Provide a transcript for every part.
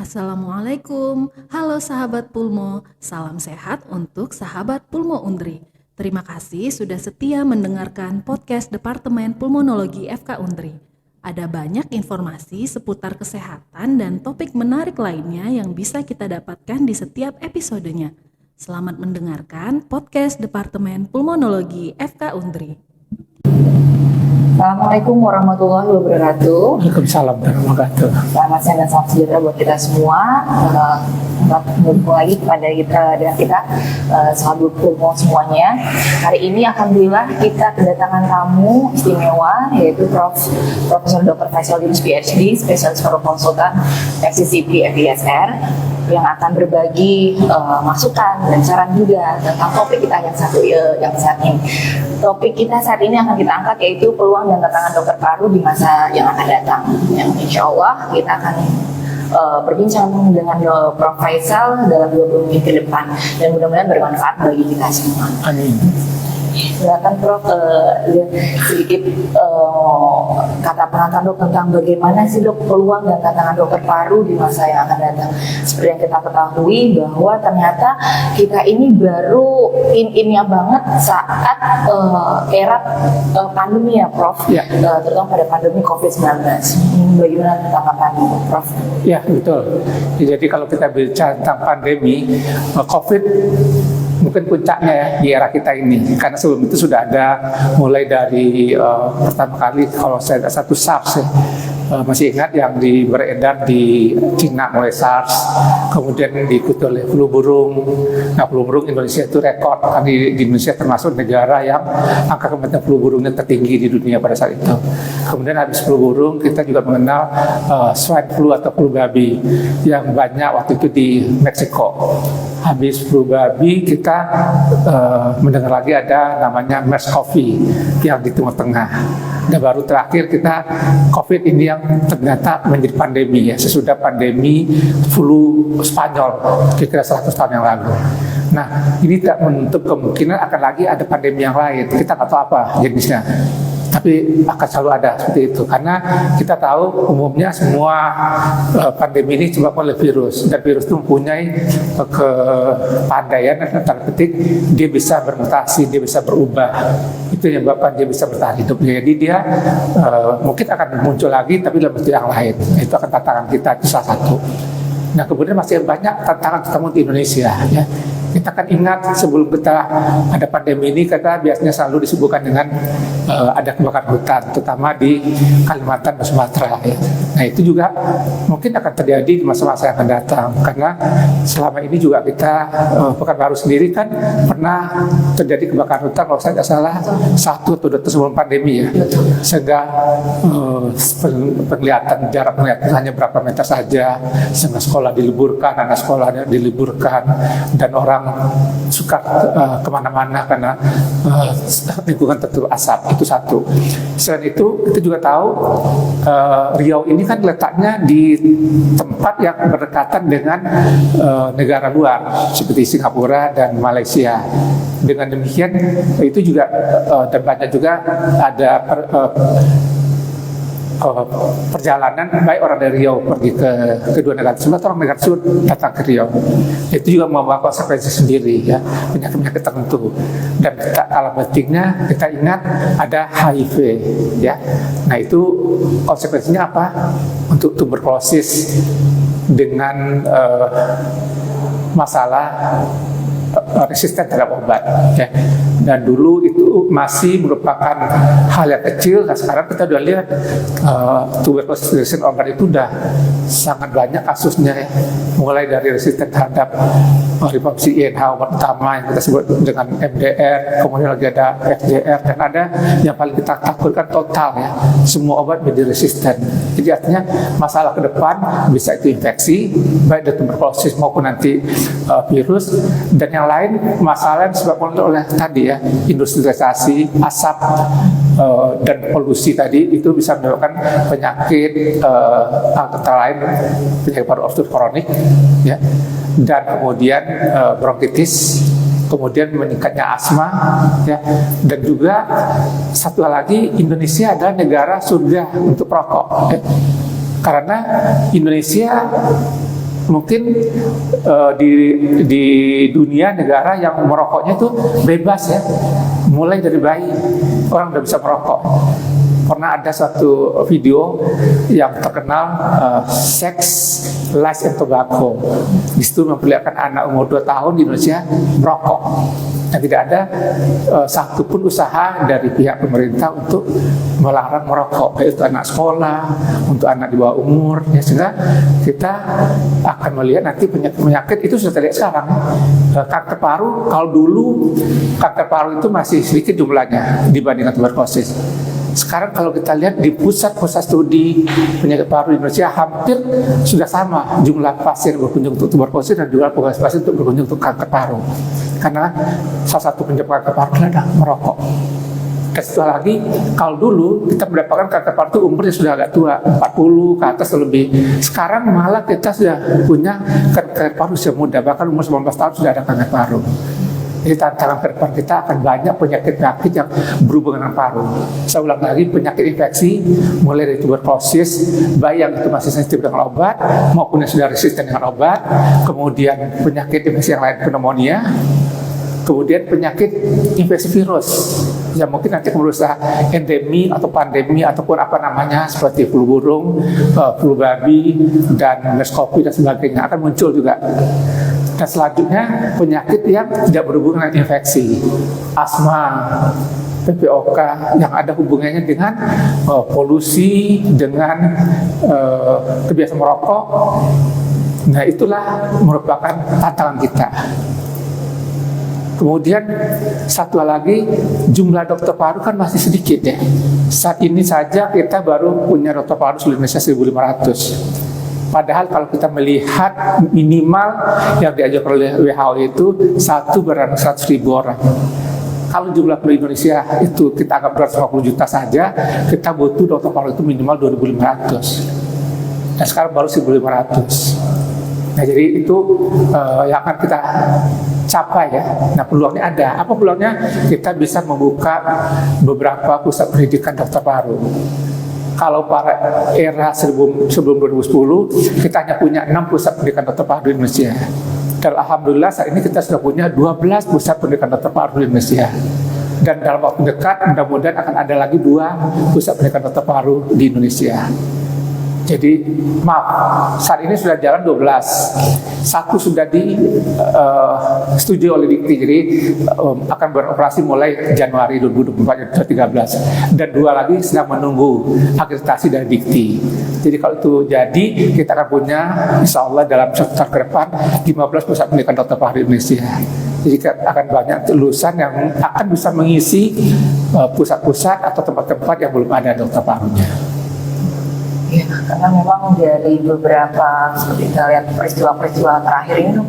Assalamualaikum, halo sahabat Pulmo, salam sehat untuk sahabat Pulmo Undri. Terima kasih sudah setia mendengarkan podcast Departemen Pulmonologi FK Undri. Ada banyak informasi seputar kesehatan dan topik menarik lainnya yang bisa kita dapatkan di setiap episodenya. Selamat mendengarkan podcast Departemen Pulmonologi FK Undri. Assalamualaikum warahmatullahi wabarakatuh. Waalaikumsalam warahmatullahi wabarakatuh. Selamat siang dan salam sejahtera buat kita semua. Selamat bertemu lagi kepada kita sahabat Pulmo semuanya. Hari ini alhamdulillah kita kedatangan tamu istimewa, yaitu Profesor Dr. Faisal Yunus PhD, spesialis paru konsultan FCCP FISR, yang akan berbagi masukan dan saran juga tentang topik kita yang saat ini. Topik kita saat ini akan kita angkat yaitu peluang dan tantangan dokter paru di masa yang akan datang. Yang insya Allah kita akan berbincang dengan Prof. Faisal dalam 20 menit ke depan dan mudah-mudahan bermanfaat bagi kita semua. Amin. Silakan Prof, sedikit kata pengantar Dok tentang bagaimana sih Dok peluang dan tantangan dokter paru di masa yang akan datang. Seperti yang kita ketahui bahwa ternyata kita ini baru in-innya banget saat era pandemi ya Prof, Ya. Terutama pada pandemi COVID-19. Bagaimana tanggapan Prof? Ya, betul. Jadi kalau kita bicara tentang pandemi, COVID mungkin puncaknya ya di era kita ini, karena sebelum itu sudah ada mulai dari pertama kali kalau saya ada satu SARS ya, masih ingat yang beredar di Cina mulai SARS, kemudian diikuti oleh flu burung. Nah, flu burung Indonesia itu rekor, karena di Indonesia termasuk negara yang angka kematian flu burungnya tertinggi di dunia pada saat itu. Kemudian habis flu burung kita juga mengenal swine flu atau flu babi yang banyak waktu itu di Meksiko. Habis flu babi kita mendengar lagi ada namanya MERS-CoV yang di Timur Tengah. Dan baru terakhir kita COVID ini yang ternyata menjadi pandemi ya, sesudah pandemi flu Spanyol kira-kira 100 tahun yang lalu. Nah, ini tidak menutup kemungkinan akan lagi ada pandemi yang lain. Kita nggak tahu apa jenisnya, tapi akan selalu ada seperti itu, karena kita tahu umumnya semua pandemi ini disebabkan oleh virus, dan virus itu mempunyai kepandaian tanda petik, dia bisa bermutasi, dia bisa berubah, itu yang menyebabkan dia bisa bertahan hidup. Jadi dia mungkin akan muncul lagi tapi dalam bentuk yang lain. Itu akan tantangan kita, itu salah satu. Nah, kemudian masih banyak tantangan terutama di Indonesia ya. Kita kan ingat sebelum kita ada pandemi ini, kita biasanya selalu disibukkan dengan ada kebakaran hutan, terutama di Kalimantan dan Sumatera ya. Nah, itu juga mungkin akan terjadi di masa-masa yang akan datang, karena selama ini juga kita Pekanbaru sendiri kan pernah terjadi kebakaran hutan kalau saya tidak salah 1 atau 2 tahun sebelum pandemi ya, sehingga penglihatan jarak melihat hanya berapa meter saja, sehingga sekolah diliburkan, anak sekolahnya diliburkan, dan orang suka kemana-mana karena lingkungan tertutup asap. Itu satu. Selain itu kita juga tahu Riau ini kan letaknya di tempat yang berdekatan dengan negara luar seperti Singapura dan Malaysia. Dengan demikian itu juga dan banyak juga ada perjalanan baik orang dari Riau pergi ke kedua negara tersebut, orang negara tersebut datang ke Riau. Itu juga membawa konsekuensi sendiri ya, penyakit-penyakit tertentu. Dan kita alam pentingnya kita ingat ada HIV ya. Nah, itu konsekuensinya apa? Untuk tuberkulosis dengan masalah resisten terhadap obat ya. Dan dulu itu masih merupakan hal yang kecil. Nah, sekarang kita sudah lihat tuberkulosis resisten obat itu sudah sangat banyak kasusnya ya. Mulai dari resisten terhadap riboflavin INH obat utama yang kita sebut dengan MDR, kemudian lagi ada FDR, dan ada yang paling kita takutkan total ya, semua obat menjadi resisten. Jadi artinya masalah ke depan bisa itu infeksi baik dari tuberkulosis maupun nanti virus, dan yang lain masalah yang disebabkan oleh tadi ya, industrialisasi, asap dan polusi tadi, itu bisa menyebabkan penyakit antara lain penyakit paru obstruktif kronik ya, dan kemudian bronkitis, kemudian meningkatnya asma ya. Dan juga satu hal lagi, Indonesia adalah negara surga untuk perokok ya. Karena Indonesia mungkin di dunia negara yang merokoknya itu bebas ya, mulai dari bayi orang udah bisa merokok. Pernah ada suatu video yang terkenal Sex, Lies and Tobacco. Di situ memperlihatkan anak umur 2 tahun di Indonesia merokok. Dan tidak ada satupun usaha dari pihak pemerintah untuk melarang merokok, baik itu anak sekolah, untuk anak di bawah umur. Ya, sehingga kita akan melihat nanti penyakit itu sudah terlihat sekarang. Kanker paru, kalau dulu kanker paru itu masih sedikit jumlahnya dibandingkan tuberkulosis. Sekarang kalau kita lihat di pusat-pusat studi penyakit paru di Indonesia hampir sudah sama jumlah pasien berkunjung untuk tuberkulosis dan jumlah pasien untuk berkunjung untuk kanker paru. Karena salah satu penyebab kanker paru adalah merokok. Dan setelah lagi, kalau dulu kita mendapatkan kanker paru itu umurnya sudah agak tua, 40 ke atas atau lebih. Sekarang malah kita sudah punya kanker paru usia muda, bahkan umur 19 tahun sudah ada kanker paru. Jadi tantangan ke depan kita akan banyak penyakit-penyakit yang berhubungan dengan paru. Saya ulang lagi, penyakit infeksi mulai dari tuberkulosis, baik yang itu masih sensitif dengan obat maupun yang sudah resisten dengan obat, kemudian penyakit infeksi yang lain, pneumonia, kemudian penyakit infeksi virus yang mungkin nanti berusaha endemi atau pandemi ataupun apa namanya seperti flu burung, flu babi, dan MERS-CoV dan sebagainya akan muncul juga. Dan selanjutnya penyakit yang tidak berhubungan dengan infeksi, asma, PPOK yang ada hubungannya dengan polusi, dengan kebiasaan merokok. Nah, itulah merupakan tantangan kita. Kemudian satu lagi, jumlah dokter paru kan masih sedikit ya. Saat ini saja kita baru punya dokter paru seluruh Indonesia 1.500. Padahal kalau kita melihat minimal yang diajarkan oleh WHO itu 100.000 orang. Kalau jumlah penduduk Indonesia itu kita anggap 250 juta saja, kita butuh dokter paru itu minimal 2.500. Dan sekarang baru 1.500. Nah, jadi itu yang akan kita capai ya. Nah, peluangnya ada. Apa peluangnya? Kita bisa membuka beberapa pusat pendidikan dokter paru. Kalau pada era sebelum 2010, kita hanya punya 6 pusat pendidikan dokter paru di Indonesia. Dan alhamdulillah saat ini kita sudah punya 12 pusat pendidikan dokter paru di Indonesia. Dan dalam waktu dekat mudah-mudahan akan ada lagi 2 pusat pendidikan dokter paru di Indonesia. Jadi maaf, saat ini sudah jalan 12. 1 sudah disetujui oleh Dikti, jadi akan beroperasi mulai Januari 2024 dan 2 lagi sedang menunggu akreditasi dari Dikti. Jadi kalau itu jadi, kita akan punya insya Allah dalam 1 tahun ke depan 15 pusat pendidikan dokter paru di Indonesia. Jadi akan banyak lulusan yang akan bisa mengisi pusat-pusat atau tempat-tempat yang belum ada dokter parunya. Ya, karena memang dari beberapa seperti kita lihat peristiwa-peristiwa terakhir ini,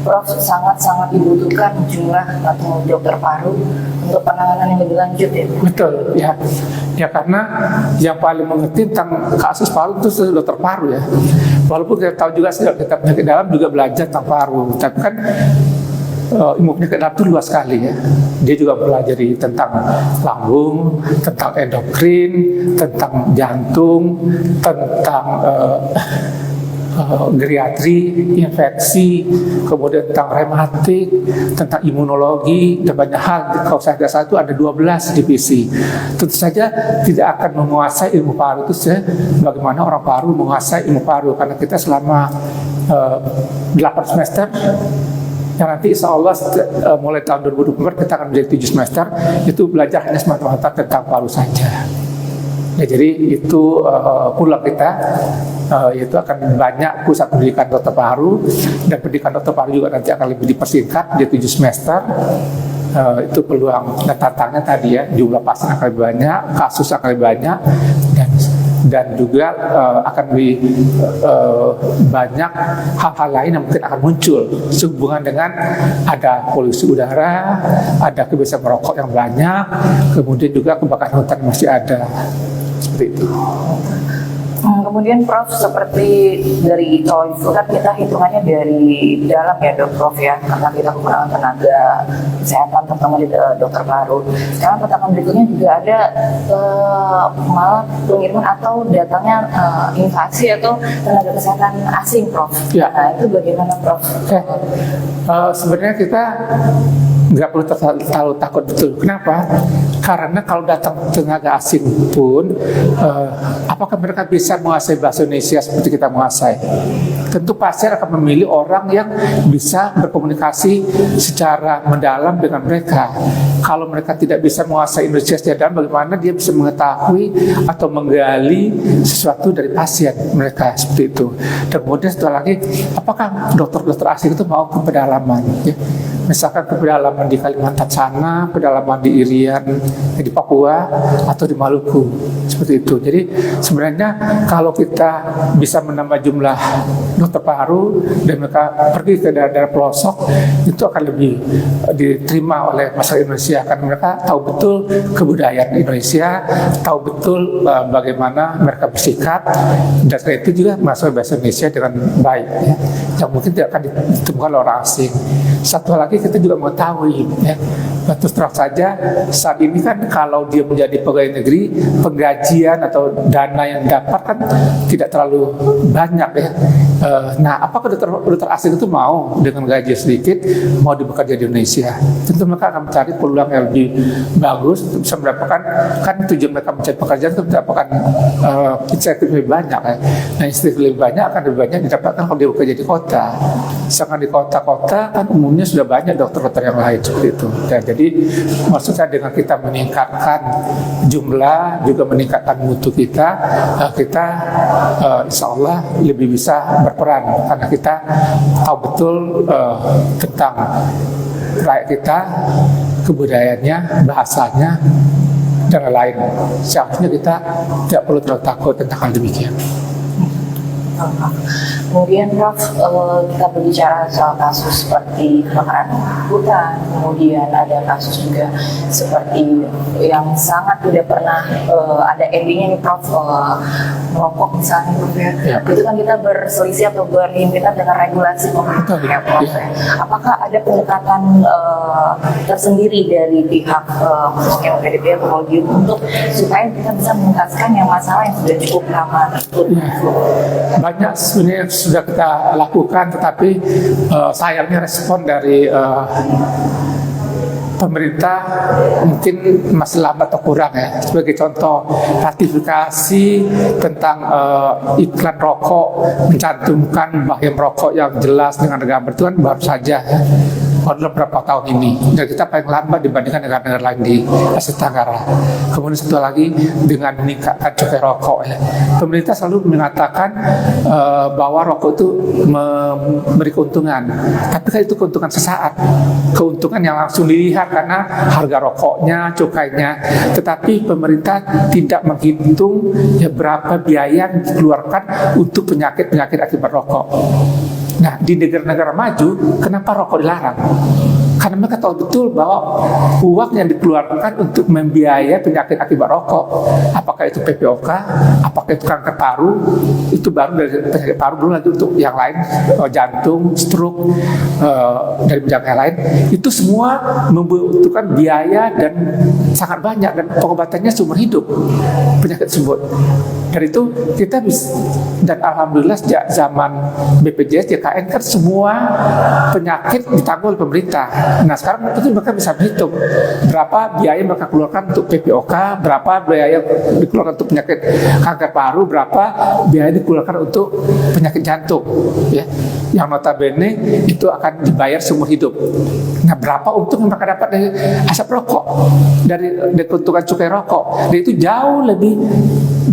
Prof, sangat-sangat dibutuhkan jumlah atau dokter paru untuk penanganan yang lebih lanjut ya. Betul, ya. Ya karena yang paling mengerti tentang kasus paru itu dokter paru ya. Walaupun kita tahu juga kita penyakit dalam juga belajar tentang paru, tapi kan ilmu penyakit dalam itu luas sekali ya. Dia juga pelajari tentang lambung, tentang endokrin, tentang jantung, tentang geriatri, infeksi, kemudian tentang rematik, tentang imunologi, dan banyak hal. Kalau saya tidak salah itu ada 12 divisi. Tentu saja tidak akan menguasai ilmu paru itu bagaimana orang paru menguasai ilmu paru, karena kita selama 8 semester yang nanti insya Allah mulai tahun 2024 kita akan menjadi 7 semester, itu belajar hanya semata-mata tentang paru saja. Ya, jadi itu pulang kita, yaitu akan banyak pusat pendidikan dokter paru, dan pendidikan dokter paru juga nanti akan lebih dipersingkat di 7 semester. Itu peluang dan tantangannya tadi ya, jumlah pasien akan lebih banyak, kasus akan lebih banyak, dan juga akan lebih banyak hal-hal lain yang mungkin akan muncul sehubungan dengan ada polusi udara, ada kebiasaan merokok yang banyak, kemudian juga kebakaran hutan masih ada, seperti itu. Kemudian Prof, seperti dari kalau itu kan kita hitungannya dari dalam ya dok Prof ya, karena kita kekurangan tenaga kesehatan terutama di dokter paru. Sekarang pertanyaan berikutnya juga ada malah pengiriman atau datangnya invasi atau tenaga kesehatan asing Prof. Ya. Nah itu bagaimana Prof? Oke. Sebenarnya kita nggak perlu terlalu takut betul. Kenapa? Karena kalau datang tenaga asing pun, apakah mereka bisa menguasai bahasa Indonesia seperti kita menguasai? Tentu pasien akan memilih orang yang bisa berkomunikasi secara mendalam dengan mereka. Kalau mereka tidak bisa menguasai Indonesia secara dalam, bagaimana dia bisa mengetahui atau menggali sesuatu dari pasien mereka seperti itu. Dan kemudian setelah lagi, apakah dokter-dokter asing itu mau ke pedalaman? Ya? Misalkan ke pedalaman di Kalimantan sana, pedalaman di Irian, di Papua, atau di Maluku, seperti itu. Jadi sebenarnya kalau kita bisa menambah jumlah dokter paru dan mereka pergi ke daerah-daerah pelosok, itu akan lebih diterima oleh masyarakat Indonesia, karena mereka tahu betul kebudayaan Indonesia, tahu betul bagaimana mereka bersikap, dan karena itu juga masuk bahasa Indonesia dengan baik, ya, yang mungkin tidak akan ditemukan oleh orang asing. Satu lagi kita juga mengetahui, ya, terus terang saja saat ini kan kalau dia menjadi pegawai negeri, penggajian atau dana yang dapat kan tidak terlalu banyak, ya. Nah, apakah dokter asing itu mau dengan gaji sedikit mau bekerja di Indonesia? Tentu mereka akan mencari peluang yang lebih bagus untuk bisa mendapatkan, kan tujuan mereka mencari pekerjaan untuk mendapatkan insentif lebih banyak, ya. Nah, insentif lebih banyak akan lebih banyak didapatkan kalau dia bekerja di kota. Sedangkan di kota-kota kan umumnya sudah banyak dokter-dokter yang lain seperti itu. Dan jadi maksudnya dengan kita meningkatkan jumlah, juga meningkatkan mutu kita, insya Allah lebih bisa berperan, karena kita tahu betul tentang rakyat kita, kebudayaannya, bahasanya, dan lain-lain. Seharusnya kita tidak perlu terlalu takut tentang hal demikian. Kemudian Prof, kita berbicara soal kasus seperti kebakaran hutan, kemudian ada kasus juga seperti yang sangat tidak pernah ada endingnya nih Prof, merokok misalnya Prof ya. Itu kan kita berselisih atau berhimpitan dengan regulasi pemerintah ya Prof. Apakah ada pendekatan tersendiri dari pihak khususnya UPDP Pemkot untuk supaya kita bisa menuntaskan yang masalah yang sudah cukup lama tersebut? Banyak sebenarnya sudah kita lakukan, tetapi sayangnya respon dari pemerintah mungkin masih lambat atau kurang, ya. Sebagai contoh, ratifikasi tentang iklan rokok mencantumkan bahaya merokok yang jelas dengan gambar itu kan baru saja, ya, dalam beberapa tahun ini, dan kita paling lambat dibandingkan negara-negara lain di Asia Tenggara. Kemudian satu lagi dengan meningkatkan cukai rokok, ya. Pemerintah selalu mengatakan bahwa rokok itu memberi keuntungan, tapi kan itu keuntungan sesaat, keuntungan yang langsung dilihat karena harga rokoknya, cukainya. Tetapi pemerintah tidak menghitung ya berapa biaya yang dikeluarkan untuk penyakit-penyakit akibat rokok. Nah, di negara-negara maju, kenapa rokok dilarang? Karena mereka tahu betul bahwa uang yang dikeluarkan untuk membiayai penyakit akibat rokok, apakah itu PPOK, apakah itu kanker paru, itu baru dari penyakit paru, belum lagi untuk yang lain, jantung, stroke, dari penyakit yang lain, itu semua membutuhkan biaya dan sangat banyak, dan pengobatannya seumur hidup penyakit tersebut. Dan itu kita bisa, dan alhamdulillah sejak zaman BPJS, JKN kan semua penyakit ditanggung oleh pemerintah. Nah sekarang itu mereka bisa berhitung berapa biaya mereka keluarkan untuk PPOK, berapa biaya dikeluarkan untuk penyakit kanker paru, berapa biaya dikeluarkan untuk penyakit jantung, ya, yang notabene itu akan dibayar seumur hidup. Nah berapa untung yang mereka dapat dari asap rokok, dari keuntungan cukai rokok, dan itu jauh lebih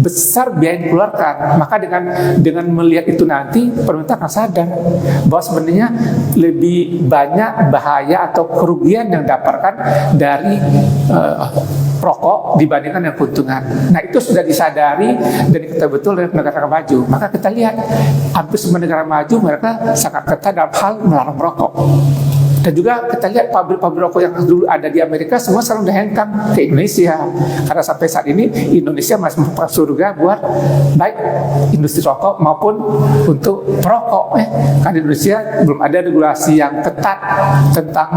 besar biaya yang dikeluarkan. Maka dengan melihat itu nanti pemerintah akan sadar bahwa sebenarnya lebih banyak bahaya atau kerugian yang didapatkan dari rokok dibandingkan yang keuntungan. Nah itu sudah disadari dan kita betul oleh negara maju. Maka kita lihat hampir semua negara maju mereka sangat ketat dalam hal melarang merokok. Dan juga kita lihat pabrik-pabrik rokok yang dulu ada di Amerika semua sekarang udah hengkang ke Indonesia. Karena sampai saat ini Indonesia masih merupakan surga buat baik industri rokok maupun untuk perokok. Karena di Indonesia belum ada regulasi yang ketat tentang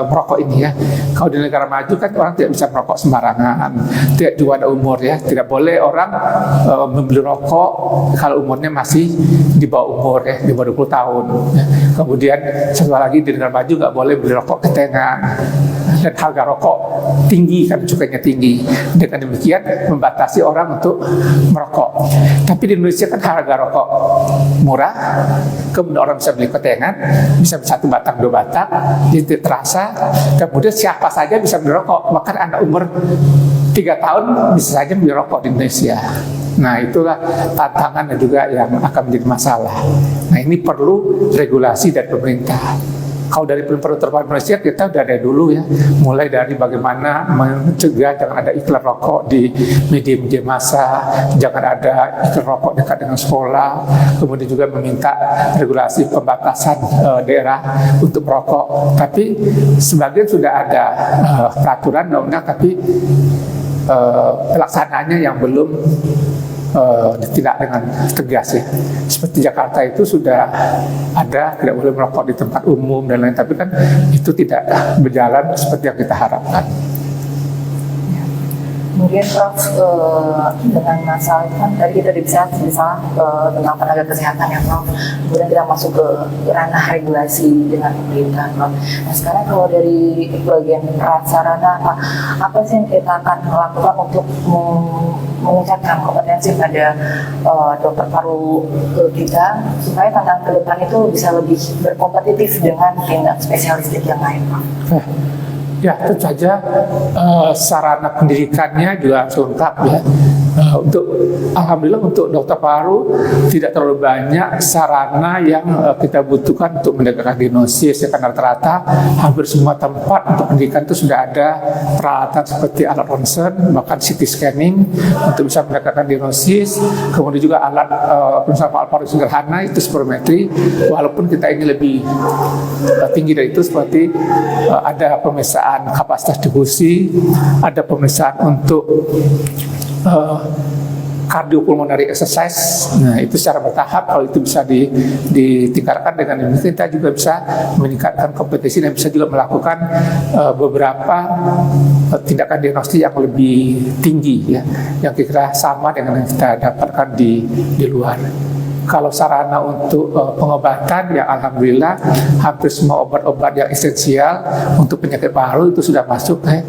merokok ini ya. Kalau di negara maju kan orang tidak bisa merokok sembarangan, tidak juga ada umur ya. Tidak boleh orang membeli rokok kalau umurnya masih di bawah umur ya, di bawah 20 tahun. Ya. Kemudian satu lagi di negara maju nggak boleh beli rokok ketengan, dan harga rokok tinggi kan, cukainya tinggi. Dengan demikian membatasi orang untuk merokok. Tapi di Indonesia kan harga rokok murah, kemudian orang bisa beli ketengan, bisa beli 1 batang 2 batang, jadi terasa. Kemudian siapa saja bisa beli rokok, bahkan anak umur 3 tahun bisa saja beli rokok di Indonesia. Nah itulah tantangan dan juga yang akan menjadi masalah. Nah ini perlu regulasi dari pemerintah. Kalau dari pemerintah terpadu Indonesia kita udah ada dulu ya, mulai dari bagaimana mencegah jangan ada iklan rokok di media-media massa, jangan ada iklan rokok dekat dengan sekolah, kemudian juga meminta regulasi pembatasan daerah untuk merokok. Tapi sebagian sudah ada peraturan undang-undang, tapi pelaksanaannya yang belum tidak dengan tegas ya. Seperti Jakarta itu sudah ada tidak boleh merokok di tempat umum dan lain, tapi kan itu tidak berjalan seperti yang kita harapkan. Kemudian Prof, dengan masalah itu kan tadi kita bisa tentang tenaga kesehatan ya Prof. Kemudian kita masuk ke ranah regulasi dengan pemerintah Prof. Nah sekarang kalau dari bagian prasarana apa sih yang kita akan lakukan untuk meningkatkan kompetensi pada dokter paru kita supaya tantangan ke depan itu bisa lebih berkompetitif dengan tindak spesialistik yang lain Prof? Ya, tentu saja sarana pendidikannya juga harus lengkap ya. Alhamdulillah untuk dokter paru tidak terlalu banyak sarana yang kita butuhkan untuk menegakkan diagnosis. Ya, karena rata-rata hampir semua tempat untuk pendidikan itu sudah ada peralatan seperti alat ronsen, bahkan CT scanning untuk bisa menegakkan diagnosis. Kemudian juga alat misalnya paru sederhana itu spirometri. Walaupun kita ini lebih tinggi dari itu, seperti ada pemeriksaan kapasitas difusi, ada pemeriksaan untuk cardiopulmonary exercise. Nah itu secara bertahap, kalau itu bisa ditingkatkan dengan ini, kita juga bisa meningkatkan kompetensi dan bisa juga melakukan beberapa tindakan diagnostik yang lebih tinggi ya, yang kira-kira sama dengan yang kita dapatkan di luar. Kalau sarana untuk pengobatan, ya alhamdulillah hampir semua obat-obat yang esensial untuk penyakit paru itu sudah masuk ke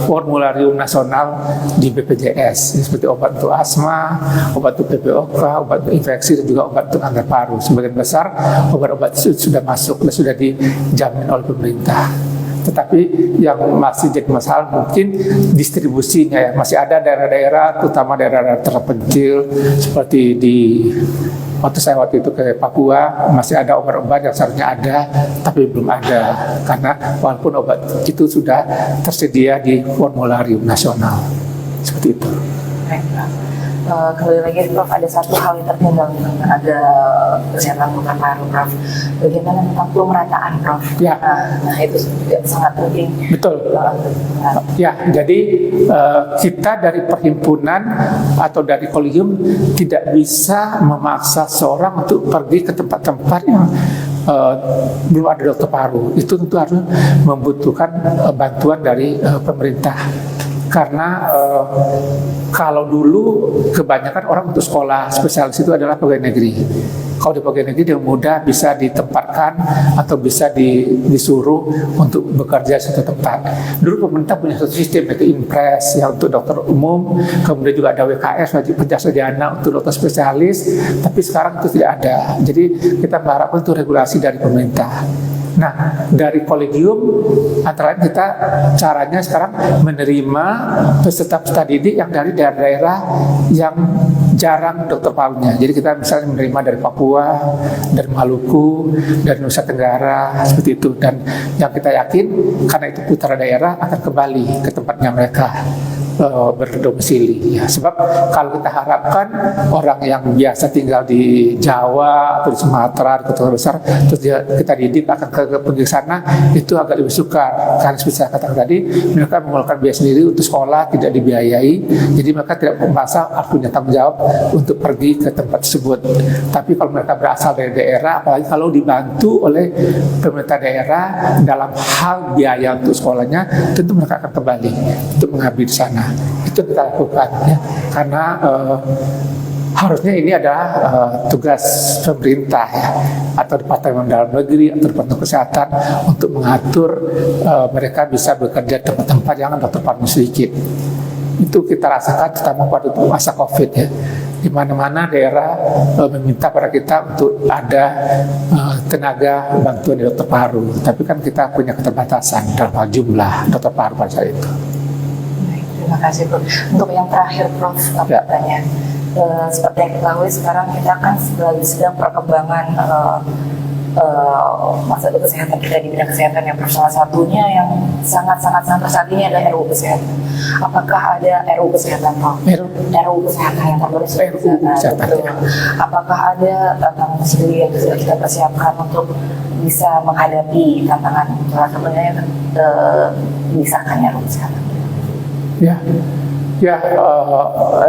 formularium nasional di BPJS, seperti obat untuk asma, obat untuk PPOK, obat untuk infeksi, dan juga obat untuk kanker paru. Sebagian besar obat-obat itu sudah masuk dan sudah dijamin oleh pemerintah. Tetapi yang masih jadi masalah mungkin distribusinya ya. Masih ada daerah-daerah, terutama daerah-daerah terpencil seperti waktu itu ke Papua, masih ada obat-obat yang seharusnya ada tapi belum ada, karena walaupun obat itu sudah tersedia di formularium nasional. Seperti itu. Kembali lagi Prof, ada satu hal yang tertinggal ada kesehatan bukan paru Prof. Bagaimana tentang pemerataan Prof? Ya. Nah itu juga sangat penting. Betul. Ya, jadi kita dari perhimpunan atau dari kolegium tidak bisa memaksa seorang untuk pergi ke tempat-tempat yang belum ada dokter paru. Itu tentu harus membutuhkan bantuan dari pemerintah. Karena kalau dulu kebanyakan orang untuk sekolah spesialis itu adalah pegawai negeri. Kalau di pegawai negeri dia mudah bisa ditempatkan atau bisa disuruh untuk bekerja di suatu tempat. Dulu pemerintah punya satu sistem, yaitu impres yang untuk dokter umum, kemudian juga ada WKS, wajib kerja sarjana untuk dokter spesialis, tapi sekarang itu tidak ada. Jadi kita mengharapkan itu regulasi dari pemerintah. Nah, dari kolegium antara lain kita caranya sekarang menerima peserta-peserta didik yang dari daerah-daerah yang jarang dokter parunya. Jadi kita misalnya menerima dari Papua, dari Maluku, dari Nusa Tenggara, seperti itu. Dan yang kita yakin karena itu putra daerah akan kembali ke tempatnya mereka. berdomisili. Ya, sebab kalau kita harapkan orang yang biasa tinggal di Jawa atau di Sumatera, di kota besar, terus kita didik akan pergi ke sana, itu agak lebih sukar. Karena seperti saya katakan tadi, mereka mengeluarkan biaya sendiri untuk sekolah, tidak dibiayai, jadi mereka tidak merasa punya tanggung jawab untuk pergi ke tempat tersebut. Tapi kalau mereka berasal dari daerah, apalagi kalau dibantu oleh pemerintah daerah dalam hal biaya untuk sekolahnya, tentu mereka akan kembali untuk mengabdi di sana. Itu kita lakukan ya, karena harusnya ini adalah tugas pemerintah ya, atau Departemen Dalam Negeri atau Departemen Kesehatan untuk mengatur mereka bisa bekerja di tempat-tempat yang dokter paru sedikit. Itu kita rasakan terutama pada masa COVID ya, di mana-mana daerah meminta pada kita untuk ada tenaga bantuan di dokter paru, tapi kan kita punya keterbatasan dalam hal jumlah dokter paru pada saat itu. Terima kasih Prof. Untuk yang terakhir Prof, pertanyaan. Seperti yang kita ketahui sekarang kita kan sedang perkembangan masa kesehatan kita di bidang kesehatan, yang salah satunya yang sangat saat ini adalah RUU Kesehatan. Apakah ada RUU Kesehatan Prof? RUU Kesehatan yang terbaru kesehatan. Apakah ada tantangan sendiri yang sudah kita persiapkan untuk bisa menghadapi tantangan sebenarnya disahkannya RUU Kesehatan?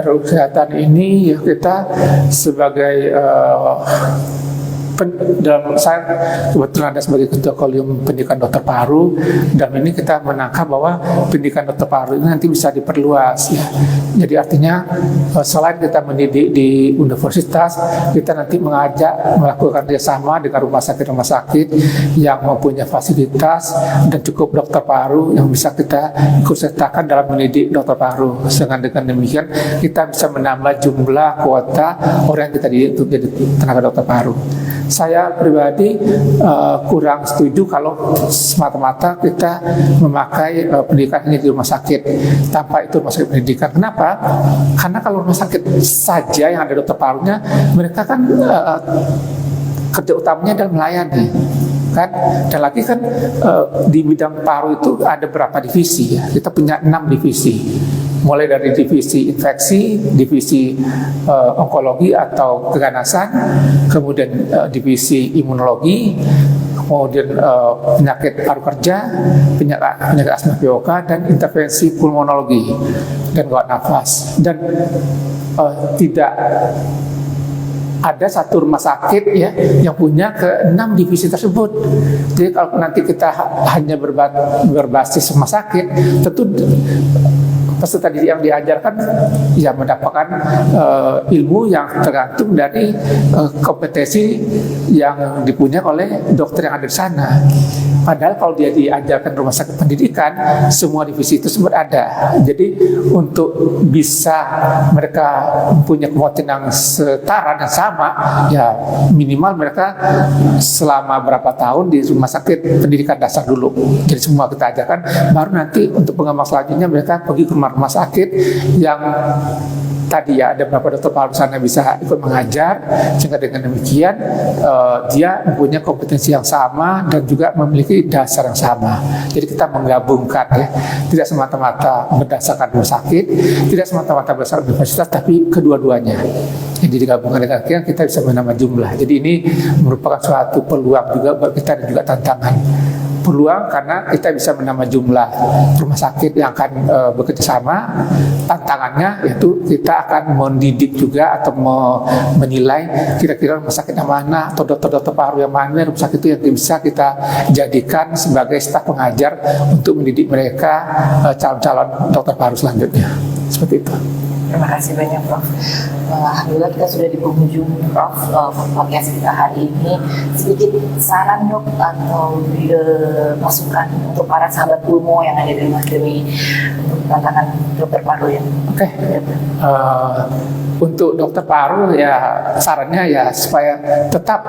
RUU Kesehatan ini ya kita sebagai dalam saya kebetulan ada sebagai ketua Kolegium Pendidikan Dokter Paru, dan ini kita menangkap bahwa pendidikan dokter paru ini nanti bisa diperluas ya. Jadi artinya selain kita mendidik di universitas, kita nanti melakukan kerjasama dengan rumah sakit yang mempunyai fasilitas dan cukup dokter paru yang bisa kita ikut sertakan dalam mendidik dokter paru. Dengan demikian kita bisa menambah jumlah kuota orang yang kita didik untuk jadi tenaga dokter paru. Saya pribadi kurang setuju kalau semata-mata kita memakai pendidikan ini di rumah sakit tanpa itu rumah sakit pendidikan. Kenapa? Karena kalau rumah sakit saja yang ada dokter parunya, mereka kan kerja utamanya adalah melayani kan, dan lagi kan di bidang paru itu ada berapa divisi ya, kita punya 6 divisi, mulai dari divisi infeksi, divisi onkologi atau keganasan, kemudian divisi imunologi, kemudian penyakit paru kerja, penyakit asma POK, dan intervensi pulmonologi dan gawat nafas. Dan tidak ada satu rumah sakit ya yang punya ke-6 divisi tersebut. Jadi kalau nanti kita hanya berbasis rumah sakit, tentu peserta didik yang diajarkan ya mendapatkan ilmu yang tergantung dari kompetensi yang dipunyai oleh dokter yang ada di sana. Padahal kalau dia diajarkan rumah sakit pendidikan, semua divisi itu semua ada. Jadi untuk bisa mereka punya kemampuan yang setara dan sama, ya minimal mereka selama berapa tahun di rumah sakit pendidikan dasar dulu. Jadi semua kita ajarkan, baru nanti untuk pengembang selanjutnya mereka pergi ke rumah sakit yang tadi ya ada beberapa dokter paru sana bisa ikut mengajar, sehingga dengan demikian dia mempunyai kompetensi yang sama dan juga memiliki dasar yang sama. Jadi kita menggabungkan ya, tidak semata-mata berdasarkan rumah sakit, tidak semata-mata berdasarkan universitas, tapi kedua-duanya. Jadi digabungkan dengan kita bisa menambah jumlah. Jadi ini merupakan suatu peluang juga buat kita dan juga tantangan. Peluang karena kita bisa menambah jumlah rumah sakit yang akan bekerja sama. Tantangannya yaitu kita akan mendidik juga atau menilai kira-kira rumah sakit yang mana atau dokter-dokter paru yang mana rumah sakit itu yang bisa kita jadikan sebagai staf pengajar untuk mendidik mereka calon-calon dokter paru selanjutnya. Seperti itu. Terima kasih banyak Prof. Alhamdulillah kita sudah di penghujung Prof podcast kita hari ini. Sedikit saran dok atau masukan untuk para sahabat pulmo yang ada di rumah demi untuk tantangan dokter paru ya. Oke. Untuk dokter paru ya sarannya ya supaya tetap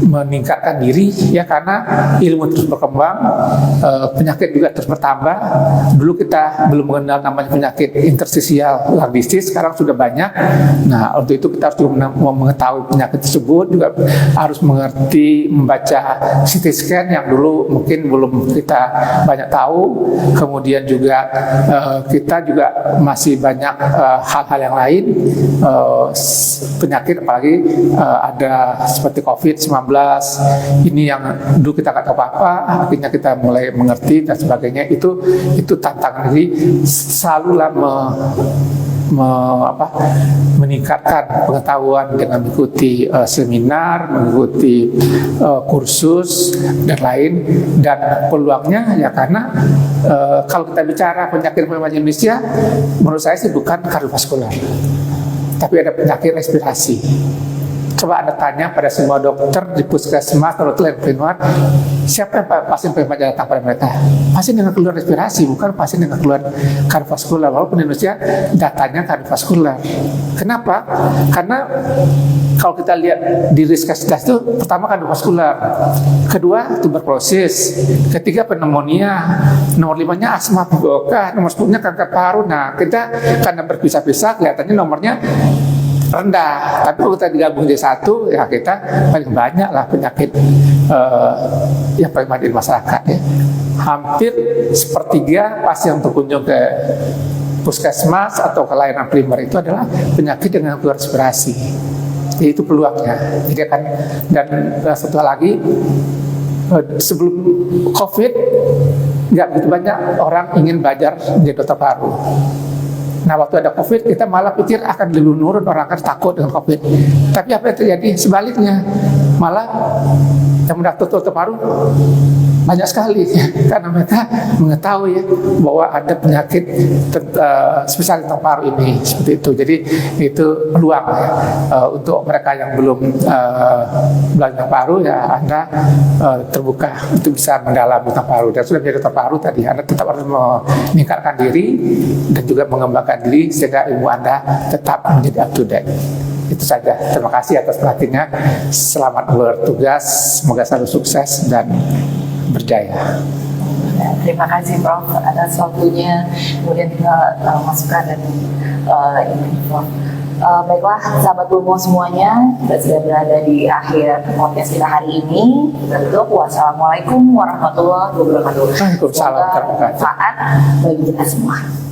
meningkatkan diri ya, karena ilmu terus berkembang, penyakit juga terus bertambah. Dulu kita belum mengenal namanya penyakit interstisial lung disease, sekarang sudah banyak. Nah, untuk itu kita harus juga mengetahui penyakit tersebut, juga harus mengerti membaca CT scan yang dulu mungkin belum kita banyak tahu. Kemudian juga kita juga masih banyak hal-hal yang lain, penyakit apalagi ada seperti COVID-19 ini yang dulu kita nggak tahu apa-apa, akhirnya kita mulai mengerti dan sebagainya. Itu tantangan. Jadi selalulah meningkatkan pengetahuan dengan mengikuti seminar, mengikuti kursus dan lain. Dan peluangnya ya, karena kalau kita bicara penyakit Indonesia, menurut saya sih bukan kardiovaskular, tapi ada penyakit respirasi. Coba Anda tanya pada semua dokter di puskesmas atau lain primat, siapa yang pasien primat yang datang pada mereka? Pasien dengan keluhan respirasi, bukan pasien dengan keluhan kardiovaskular. Walaupun di Indonesia datanya kardiovaskular. Kenapa? Karena kalau kita lihat di risk itu, pertama kardiovaskular, kedua tuberkulosis, ketiga pneumonia, nomor 5-nya asma PPOK, nomor 10-nya kanker paru. Nah, kita karena berpisah-pisah kelihatannya nomornya rendah, tapi kalau kita digabung jadi satu, ya kita paling banyak lah penyakit yang paling banyak di masyarakat ya. Hampir sepertiga pasien yang berkunjung ke puskesmas atau ke layanan primer itu adalah penyakit dengan keluhan respirasi. Jadi itu peluangnya. Jadi akan, dan satu lagi, sebelum COVID nggak begitu banyak orang ingin belajar menjadi dokter paru. Nah, waktu ada COVID, kita malah pikir akan lebih menurun, orang akan takut dengan COVID. Tapi apa yang terjadi? Sebaliknya, malah yang mendaftar dokter paru banyak sekali ya, karena mereka mengetahui ya, bahwa ada penyakit spesial tentang paru ini, seperti itu. Jadi itu peluang ya, untuk mereka yang belum belajar paru ya, Anda terbuka untuk bisa mendalami tentang paru. Dan sudah menjadi dokter paru tadi, Anda tetap harus meningkatkan diri dan juga mengembangkan diri sehingga ilmu Anda tetap menjadi up to date. Itu saja. Terima kasih atas perhatiannya. Selamat bertugas, semoga selalu sukses dan berjaya. Terima kasih Prof atas waktunya, kemudian kita masukan dan info. Baiklah sahabat Pulmo semuanya, kita sudah berada di akhir podcast kita hari ini. Kita tutup. Wassalamualaikum warahmatullahi wabarakatuh. Waalaikumsalam. Semoga bermanfaat bagi kita semua.